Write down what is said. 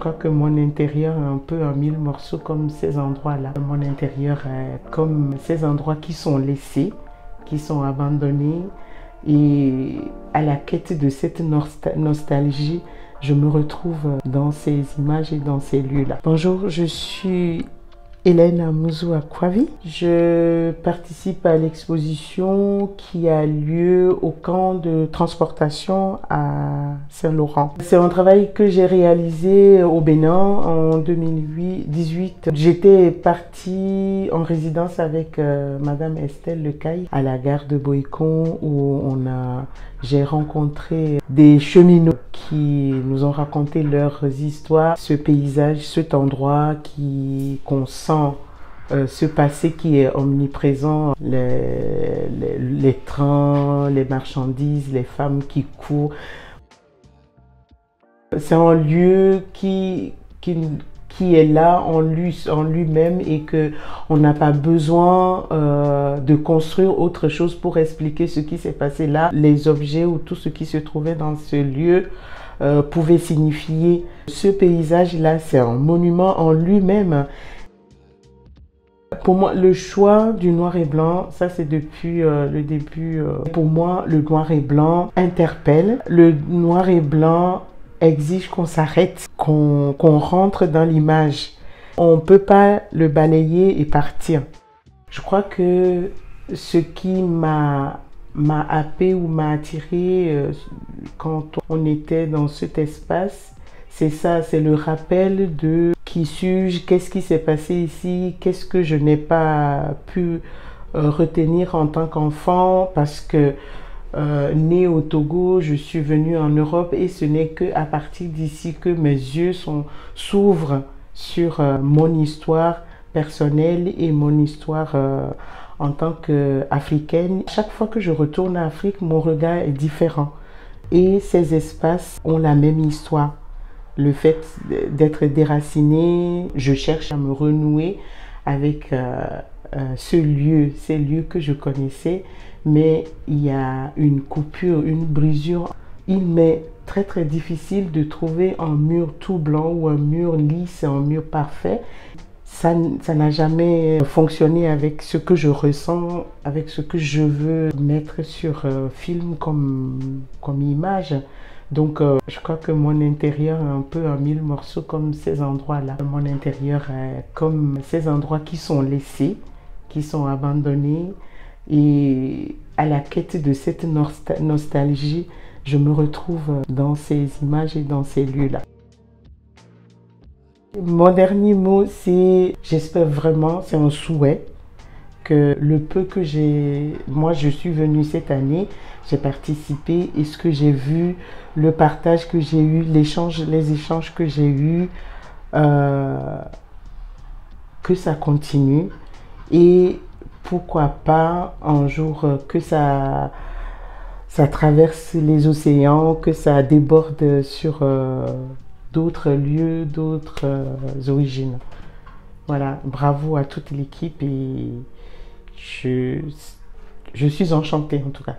crois que mon intérieur est un peu en mille morceaux comme ces endroits-là. Mon intérieur est comme ces endroits qui sont laissés, qui sont abandonnés. Et à la quête de cette nostalgie, je me retrouve dans ces images et dans ces lieux-là. Bonjour, je suis Hélène Amouzou-Akwavi. Je participe à l'exposition qui a lieu au camp de transportation à Saint-Laurent. C'est un travail que j'ai réalisé au Bénin en 2018. J'étais partie en résidence avec Madame Estelle Lecaille à la gare de Boïcon où j'ai rencontré des cheminots qui nous ont raconté leurs histoires, ce paysage, cet endroit qu'on sent ce passé qui est omniprésent, les trains, les marchandises, les femmes qui courent. C'est un lieu qui est là en lui-même et qu'on n'a pas besoin de construire autre chose pour expliquer ce qui s'est passé là. Les objets ou tout ce qui se trouvait dans ce lieu pouvait signifier ce paysage-là. C'est un monument en lui-même. Pour moi, le choix du noir et blanc, ça c'est depuis le début. Pour moi, le noir et blanc interpelle. Le noir et blanc exige qu'on s'arrête, qu'on rentre dans l'image. On ne peut pas le balayer et partir. Je crois que ce qui m'a happé ou m'a attiré quand on était dans cet espace, c'est ça, c'est le rappel de qui suis-je, qu'est-ce qui s'est passé ici, qu'est-ce que je n'ai pas pu retenir en tant qu'enfant parce que née au Togo, je suis venue en Europe et ce n'est qu'à partir d'ici que mes yeux s'ouvrent sur mon histoire personnelle et mon histoire en tant qu'Africaine. Chaque fois que je retourne en Afrique, mon regard est différent et ces espaces ont la même histoire. Le fait d'être déraciné, je cherche à me renouer avec ces lieux que je connaissais, mais il y a une coupure, une brisure. Il m'est très difficile de trouver un mur tout blanc ou un mur lisse, un mur parfait. Ça n'a jamais fonctionné avec ce que je ressens, avec ce que je veux mettre sur film comme image. Donc, je crois que mon intérieur est un peu en mille morceaux comme ces endroits-là. Mon intérieur est comme ces endroits qui sont laissés, qui sont abandonnés. Et à la quête de cette nostalgie, je me retrouve dans ces images et dans ces lieux-là. Mon dernier mot, c'est, j'espère vraiment, c'est un souhait, que le peu que moi je suis venue cette année, j'ai participé et ce que j'ai vu, le partage que j'ai eu, les échanges que j'ai eus, que ça continue et pourquoi pas un jour que ça traverse les océans, que ça déborde sur d'autres lieux, d'autres origines. Voilà, bravo à toute l'équipe et je suis enchantée en tout cas.